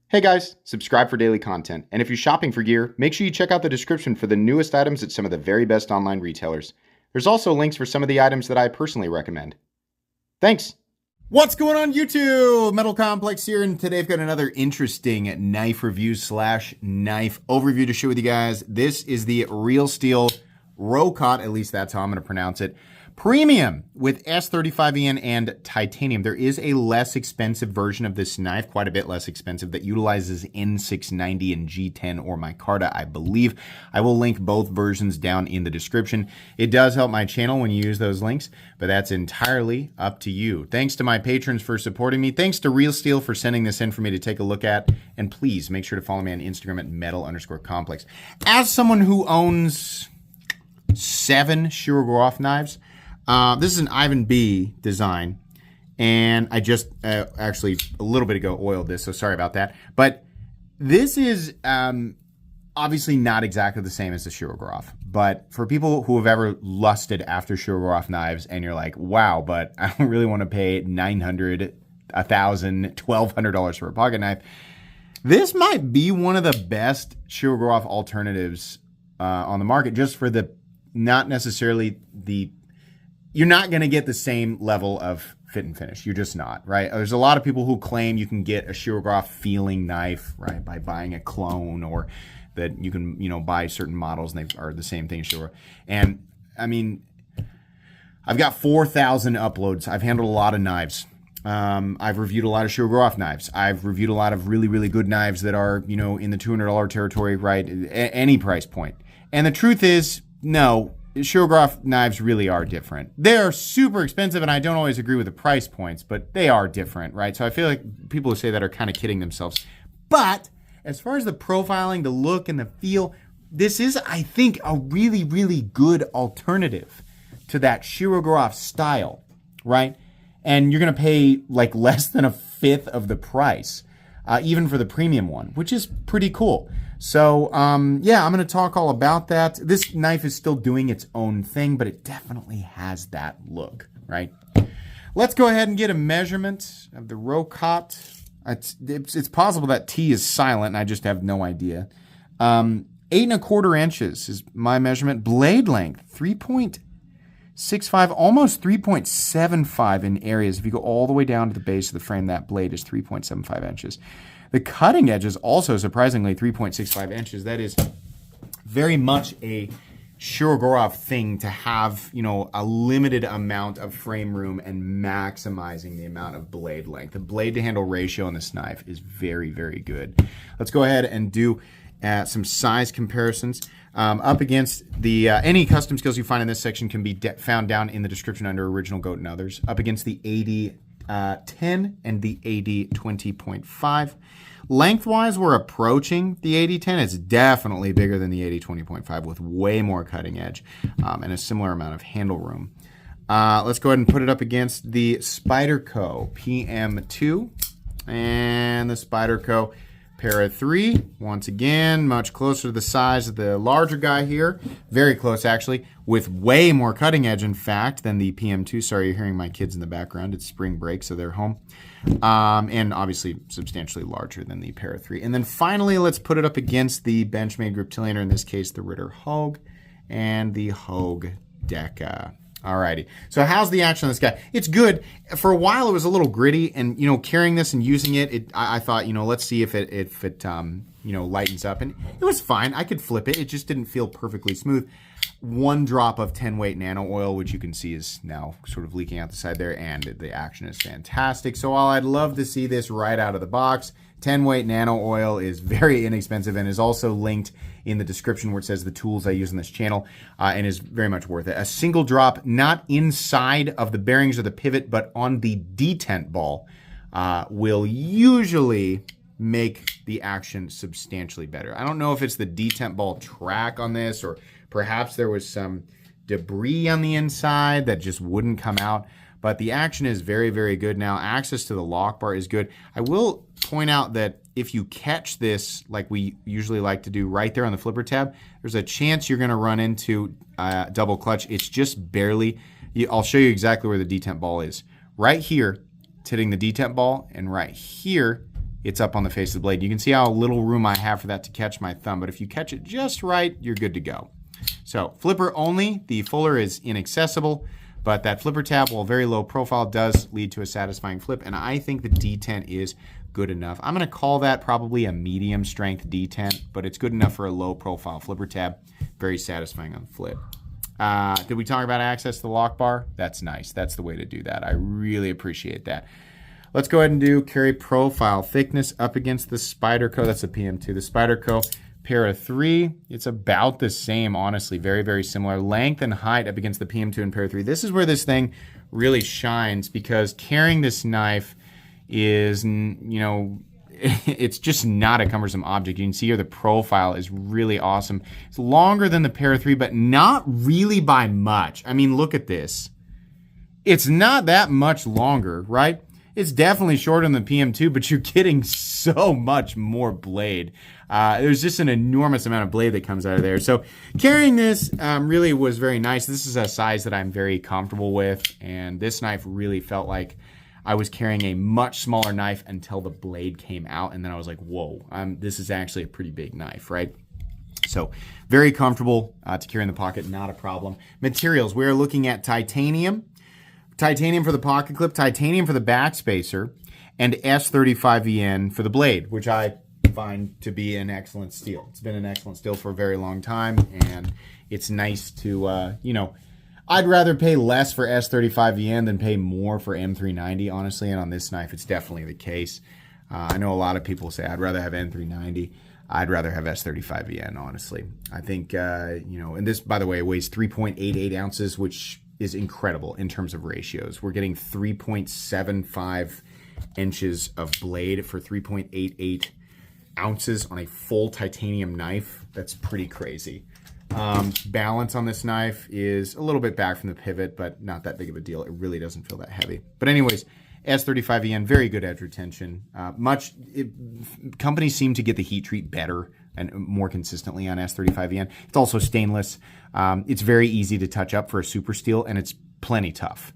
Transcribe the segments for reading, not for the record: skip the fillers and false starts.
Hey guys, subscribe for daily content. And if you're shopping for gear, make sure you check out the description for the newest items at some of the very best online retailers. There's also links for some of the items that I personally recommend. Thanks! What's going on YouTube? Metal Complex here, and today I've got another interesting knife review slash knife overview to share with you guys. This is the Real Steel Rokot, at least that's how I'm going to pronounce it, Premium with S35EN and titanium. There is a less expensive version of this knife, quite a bit less expensive, that utilizes N690 and G10 or micarta, I believe. I will link both versions down in the description. It does help my channel when you use those links, but that's entirely up to you. Thanks to my patrons for supporting me. Thanks to Real Steel for sending this in for me to take a look at. And please make sure to follow me on Instagram at metal_complex. As someone who owns 7 Shirogorov knives, this is an Ivan B design, and I just actually a little bit ago oiled this, so sorry about that. But this is obviously not exactly the same as the Shirogorov. But for people who have ever lusted after Shirogorov knives, and you're like, wow, but I don't really want to pay $900, $1,000, $1,200 for a pocket knife, this might be one of the best Shirogorov alternatives on the market, just for the, not necessarily the, you're not going to get the same level of fit and finish. You're just not, right? There's a lot of people who claim you can get a Shirogorov feeling knife, right, by buying a clone, or that you can, buy certain models and they are the same thing as Shirogorov. And I mean, I've got 4,000 uploads. I've handled a lot of knives. I've reviewed a lot of Shirogorov knives. I've reviewed a lot of really, really good knives that are, in the $200 territory, right? Any price point. And the truth is, no, Shirogorov knives really are different. They're super expensive, and I don't always agree with the price points, but they are different, right? So I feel like people who say that are kind of kidding themselves. But as far as the profiling, the look, and the feel, this is, I think, a really, really good alternative to that Shirogorov style, right? And you're going to pay like less than a fifth of the price, even for the premium one, which is pretty cool. So, yeah, I'm going to talk all about that. This knife is still doing its own thing, but it definitely has that look, right? Let's go ahead and get a measurement of the Rokot. It's possible that T is silent, and I just have no idea. 8¼ inches is my measurement. Blade length, 3.65, almost 3.75 in areas. If you go all the way down to the base of the frame, that blade is 3.75 inches. The cutting edge is also surprisingly 3.65 inches. That is very much a Shirogorov thing to have, a limited amount of frame room and maximizing the amount of blade length. The blade to handle ratio on this knife is very, very good. Let's go ahead and do some size comparisons. Up against the, any custom skills you find in this section can be found down in the description under Original Goat and others. Up against the 8010 and the 8020.5. Lengthwise, we're approaching the 8010. It's definitely bigger than the 8020.5 with way more cutting edge and a similar amount of handle room. Let's go ahead and put it up against the Spyderco PM2 and the Spyderco Para 3. Once again, much closer to the size of the larger guy here. Very close, actually, with way more cutting edge, in fact, than the PM2. Sorry, you're hearing my kids in the background. It's spring break, so they're home. And obviously substantially larger than the Para 3. And then finally, let's put it up against the Benchmade Griptilianer, in this case, the Ritter Hogue and the Hogue Deca. Alrighty, so how's the action on this guy? It's good. For a while, it was a little gritty, and carrying this and using it, I thought, let's see if it lightens up, and it was fine. I could flip it. It just didn't feel perfectly smooth. One drop of 10-weight nano oil, which you can see is now sort of leaking out the side there, and the action is fantastic. So while I'd love to see this right out of the box, 10-weight nano oil is very inexpensive and is also linked in the description where it says the tools I use on this channel, and is very much worth it. A single drop, not inside of the bearings or the pivot, but on the detent ball, will usually make the action substantially better. I don't know if it's the detent ball track on this, or perhaps there was some debris on the inside that just wouldn't come out, but the action is very, very good now. Access to the lock bar is good. I will point out that if you catch this, like we usually like to do right there on the flipper tab, there's a chance you're going to run into double clutch. It's just barely. I'll show you exactly where the detent ball is. Right here, it's hitting the detent ball, and right here, it's up on the face of the blade. You can see how little room I have for that to catch my thumb, but if you catch it just right, you're good to go. So flipper only, the fuller is inaccessible, but that flipper tab, while very low profile, does lead to a satisfying flip, and I think the detent is good enough. I'm gonna call that probably a medium strength detent, but it's good enough for a low profile flipper tab. Very satisfying on the flip. Did we talk about access to the lock bar? That's nice. That's the way to do that. I really appreciate that. Let's go ahead and do carry profile thickness up against the Spyderco. That's the PM2. The Spyderco Para 3, it's about the same, honestly. Very, very similar. Length and height up against the PM2 and Para 3. This is where this thing really shines, because carrying this knife is, it's just not a cumbersome object. You can see here the profile is really awesome. It's longer than the Para 3, but not really by much. I mean, look at this. It's not that much longer, right? It's definitely shorter than the PM2, but you're getting so much more blade. There's just an enormous amount of blade that comes out of there. So carrying this really was very nice. This is a size that I'm very comfortable with, and this knife really felt like I was carrying a much smaller knife until the blade came out, and then I was like, whoa, this is actually a pretty big knife, right? So very comfortable to carry in the pocket, not a problem. Materials, we are looking at titanium. Titanium for the pocket clip, titanium for the backspacer, and S35VN for the blade, which I find to be an excellent steel. It's been an excellent steel for a very long time, and it's nice to, I'd rather pay less for S35VN than pay more for M390, honestly, and on this knife, it's definitely the case. I know a lot of people say, I'd rather have M390. I'd rather have S35VN, honestly. I think, and this, by the way, weighs 3.88 ounces, which is incredible in terms of ratios. We're getting 3.75 inches of blade for 3.88 ounces on a full titanium knife. That's pretty crazy. Balance on this knife is a little bit back from the pivot, but not that big of a deal. It really doesn't feel that heavy. But anyways, S35VN, very good edge retention. Companies seem to get the heat treat better and more consistently on S35VN. It's also stainless. It's very easy to touch up for a super steel, and it's plenty tough.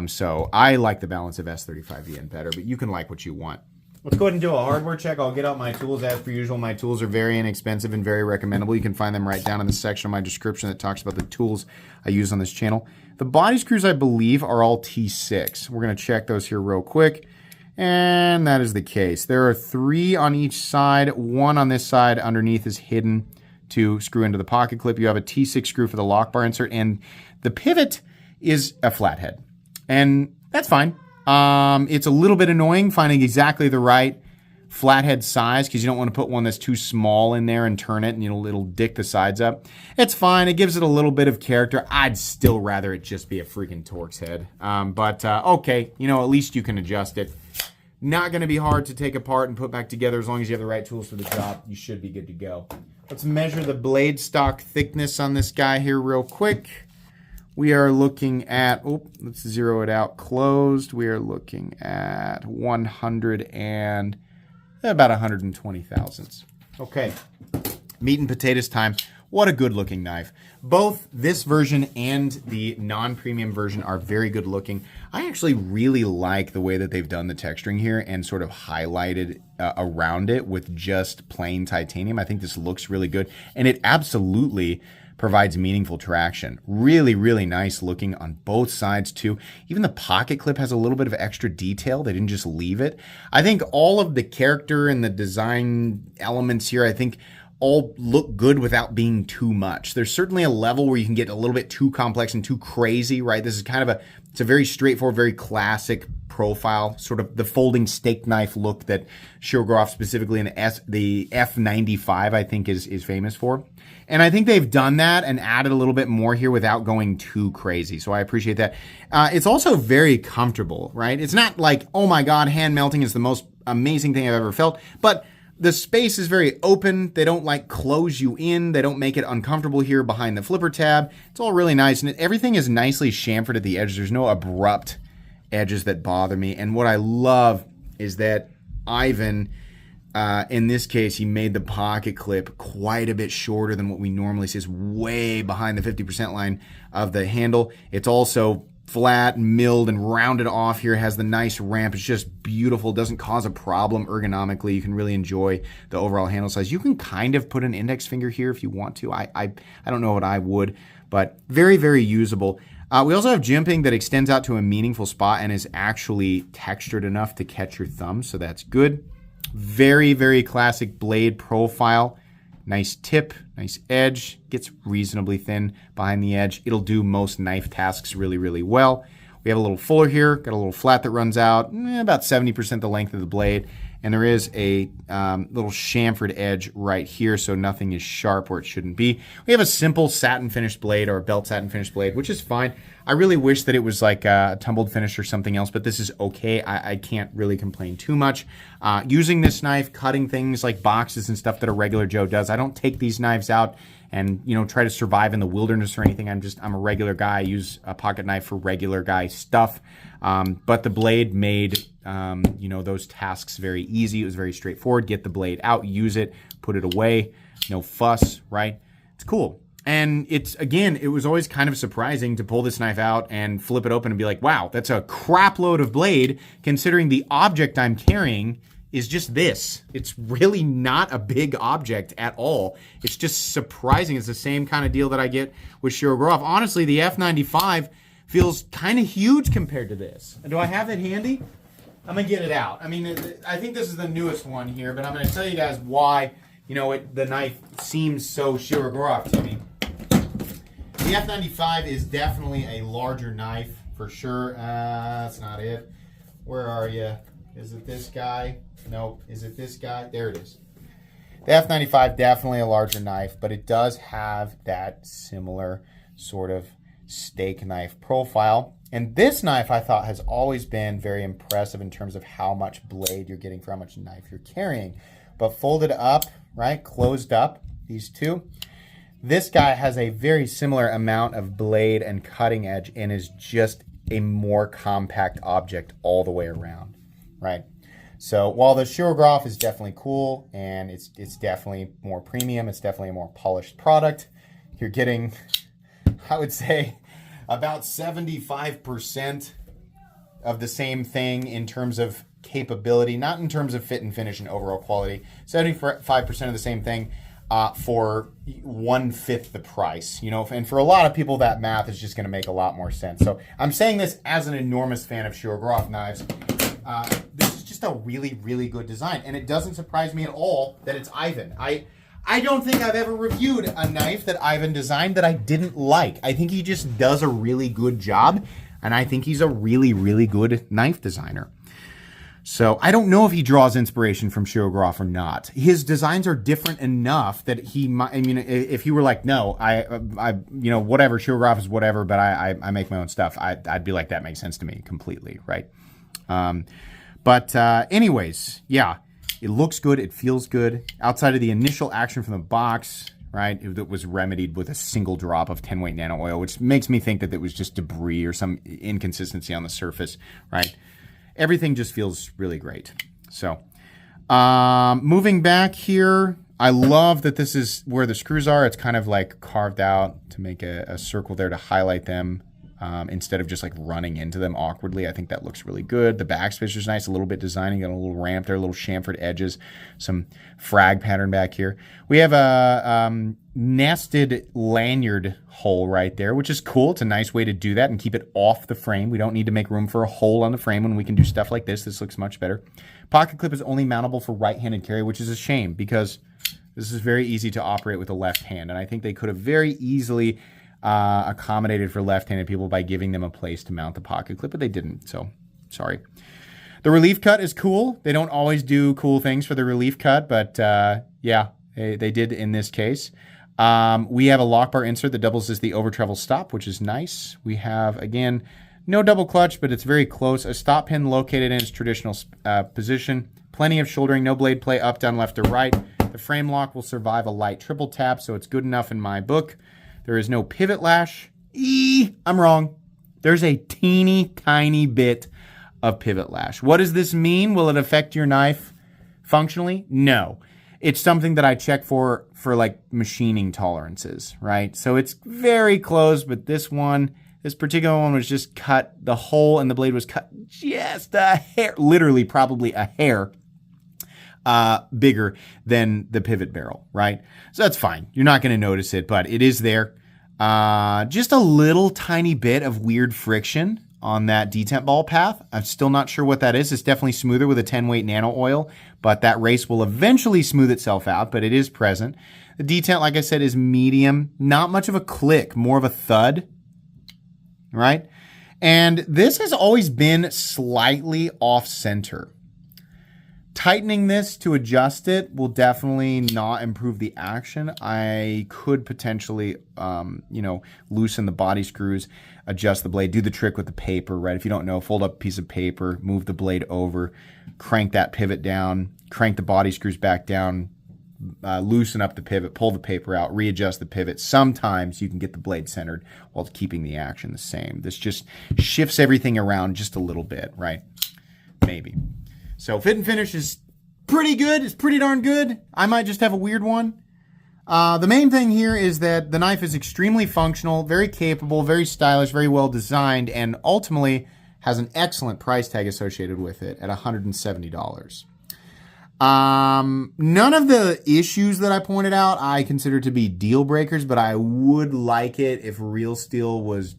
So I like the balance of S35VN better, but you can like what you want. Let's go ahead and do a hardware check. I'll get out my tools as per usual. My tools are very inexpensive and very recommendable. You can find them right down in the section of my description that talks about the tools I use on this channel. The body screws, I believe, are all T6. We're going to check those here real quick. And that is the case. There are 3 on each side. 1 on this side underneath is hidden to screw into the pocket clip. You have a T6 screw for the lock bar insert, and the pivot is a flathead. And that's fine. It's a little bit annoying finding exactly the right flathead size, because you don't want to put one that's too small in there and turn it, and it'll dick the sides up. It's fine. It gives it a little bit of character. I'd still rather it just be a freaking Torx head. Okay, at least you can adjust it. Not going to be hard to take apart and put back together. As long as you have the right tools for the job, you should be good to go. Let's measure the blade stock thickness on this guy here real quick. We are looking at, let's zero it out closed. We are looking at 100 and about 120 thousandths. Okay, meat and potatoes time. What a good looking knife. Both this version and the non-premium version are very good looking. I actually really like the way that they've done the texturing here and sort of highlighted around it with just plain titanium. I think this looks really good, and it absolutely provides meaningful traction. Really, really nice looking on both sides too. Even the pocket clip has a little bit of extra detail. They didn't just leave it. I think all of the character and the design elements here, I think all look good without being too much. There's certainly a level where you can get a little bit too complex and too crazy, right? This is kind of it's a very straightforward, very classic profile, sort of the folding steak knife look that Shirogorov specifically in the F95, I think is famous for. And I think they've done that and added a little bit more here without going too crazy. So I appreciate that. It's also very comfortable, right? It's not like, oh my God, hand melting is the most amazing thing I've ever felt, but the space is very open. They don't close you in. They don't make it uncomfortable here behind the flipper tab. It's all really nice. And everything is nicely chamfered at the edges. There's no abrupt edges that bother me. And what I love is that Ivan, in this case, he made the pocket clip quite a bit shorter than what we normally see. It's way behind the 50% line of the handle. It's also flat, milled, and rounded off here. It has the nice ramp. It's just beautiful. Doesn't cause a problem ergonomically. You can really enjoy the overall handle size. You can kind of put an index finger here if you want to. I don't know what I would, but very, very usable. We also have jimping that extends out to a meaningful spot and is actually textured enough to catch your thumb, so that's good. Very, very classic blade profile. Nice tip, nice edge, gets reasonably thin behind the edge. It'll do most knife tasks really, really well. We have a little fuller here, got a little flat that runs out, about 70% the length of the blade. And there is a little chamfered edge right here, so nothing is sharp where it shouldn't be. We have a simple satin finished blade or a belt satin finished blade, which is fine. I really wish that it was like a tumbled finish or something else, but this is okay. I can't really complain too much. Using this knife, cutting things like boxes and stuff that a regular Joe does. I don't take these knives out and try to survive in the wilderness or anything. I'm a regular guy. I use a pocket knife for regular guy stuff. But the blade made those tasks very easy. It was very straightforward. Get the blade out, use it, put it away. No fuss, right? It's cool. And it was always kind of surprising to pull this knife out and flip it open and be like, wow, that's a crap load of blade considering the object I'm carrying is just this. It's really not a big object at all. It's just surprising. It's the same kind of deal that I get with Shirogorov. Honestly, the F95 feels kind of huge compared to this. Do I have it handy? I'm going to get it out. I mean, I think this is the newest one here, but I'm going to tell you guys why, the knife seems so Shirogorov to me. The F95 is definitely a larger knife, for sure. That's not it. Where are you? Is it this guy? No. Is it this guy? There it is. The F95, definitely a larger knife, but it does have that similar sort of steak knife profile. And this knife, I thought, has always been very impressive in terms of how much blade you're getting for how much knife you're carrying. But folded up, right, closed up, these two. This guy has a very similar amount of blade and cutting edge and is just a more compact object all the way around, right? So while the Shirogorov is definitely cool and it's definitely more premium, it's definitely a more polished product, you're getting, I would say, about 75% of the same thing in terms of capability, not in terms of fit and finish and overall quality. 75% of the same thing for 1/5 the price. And for a lot of people, that math is just going to make a lot more sense. So I'm saying this as an enormous fan of Shirogorov knives. This is just a really, really good design, and it doesn't surprise me at all that it's Ivan. I don't think I've ever reviewed a knife that Ivan designed that I didn't like. I think he just does a really good job, and I think he's a really, really good knife designer. So I don't know if he draws inspiration from Shirogorov or not. His designs are different enough that he might, if he were like, no, I whatever, Shirogorov is whatever, but I make my own stuff, I'd be like, that makes sense to me completely, right? Anyways, yeah. It looks good. It feels good. Outside of the initial action from the box, right, it was remedied with a single drop of 10-weight nano oil, which makes me think that it was just debris or some inconsistency on the surface, right? Everything just feels really great. So, moving back here, I love that this is where the screws are. It's kind of like carved out to make a circle there to highlight them. Instead of just like running into them awkwardly. I think that looks really good. The backspacer is nice, a little bit designing, got a little ramp there, a little chamfered edges, some frag pattern back here. We have a nested lanyard hole right there, which is cool. It's a nice way to do that and keep it off the frame. We don't need to make room for a hole on the frame when we can do stuff like this. This looks much better. Pocket clip is only mountable for right-handed carry, which is a shame because this is very easy to operate with a left hand. And I think they could have very easily accommodated for left-handed people by giving them a place to mount the pocket clip, but they didn't, so sorry. The relief cut is cool. They don't always do cool things for the relief cut, but yeah, they did in this case. We have a lock bar insert that doubles as the over travel stop, which is nice. We have, again, no double clutch, but it's very close. A stop pin located in its traditional position. Plenty of shouldering, no blade play up, down, left, or right. The frame lock will survive a light triple tap, so it's good enough in my book. There is no pivot lash. I'm wrong. There's a teeny tiny bit of pivot lash. What does this mean? Will it affect your knife functionally? No. It's something that I check for like machining tolerances, right? So it's very close, but this one, This particular one was just cut, the hole in the blade was cut just a hair, literally probably a hair bigger than the pivot barrel, right? So that's fine. You're not going to notice it, but it is there. Just a little tiny bit of weird friction on that detent ball path. I'm still not sure what that is. It's definitely smoother with a 10-weight nano oil, but that race will eventually smooth itself out, but it is present. The detent, like I said, is medium. Not much of a click, more of a thud, right? And this has always been slightly off-center. Tightening this to adjust it will definitely not improve the action. I could potentially, loosen the body screws, adjust the blade, do the trick with the paper, right? If you don't know, fold up a piece of paper, move the blade over, crank that pivot down, crank the body screws back down, loosen up the pivot, pull the paper out, readjust the pivot. Sometimes you can get the blade centered while keeping the action the same. This just shifts everything around just a little bit, right? Maybe. So fit and finish is pretty good. It's pretty darn good. I might just have a weird one. The main thing here is that the knife is extremely functional, very capable, very stylish, very well designed, and ultimately has an excellent price tag associated with it at $170. None of the issues that I pointed out I consider to be deal breakers, but I would like it if Real Steel was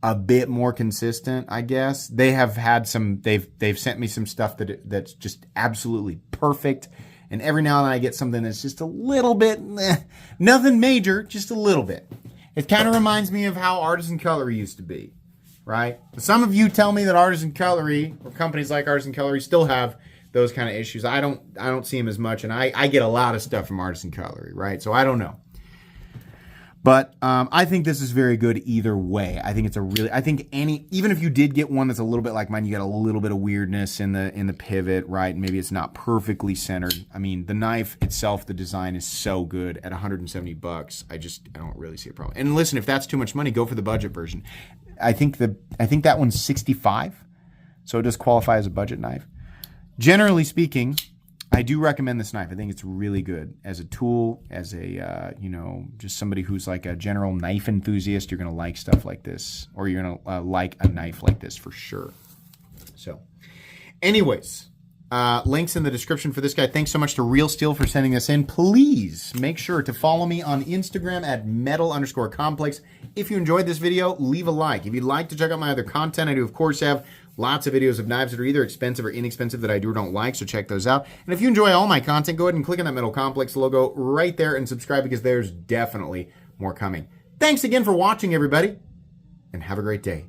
a bit more consistent, I guess. They have had some, they've sent me some stuff that's just absolutely perfect. And every now and then I get something that's just a little bit, nothing major, just a little bit. It kind of reminds me of how Artisan Cutlery used to be, right? Some of you tell me that Artisan Cutlery, or companies like Artisan Cutlery, still have those kind of issues. I don't see them as much, and I get a lot of stuff from Artisan Cutlery, right? So I don't know. But I think this is very good either way. I think even if you did get one that's a little bit like mine, you got a little bit of weirdness in the pivot, right? Maybe it's not perfectly centered. I mean, the knife itself, the design is so good at $170. I don't really see a problem. And listen, if that's too much money, go for the budget version. I think that one's $65, so it does qualify as a budget knife. Generally speaking, I do recommend this knife. I think it's really good as a tool, as a, just somebody who's like a general knife enthusiast. You're going to like stuff like this, or you're going to like a knife like this for sure. So anyways, links in the description for this guy. Thanks so much to Real Steel for sending this in. Please make sure to follow me on Instagram at metal_complex. If you enjoyed this video, leave a like. If you'd like to check out my other content, I do, of course, have lots of videos of knives that are either expensive or inexpensive that I do or don't like, so check those out. And if you enjoy all my content, go ahead and click on that Metal Complex logo right there and subscribe, because there's definitely more coming. Thanks again for watching, everybody, and have a great day.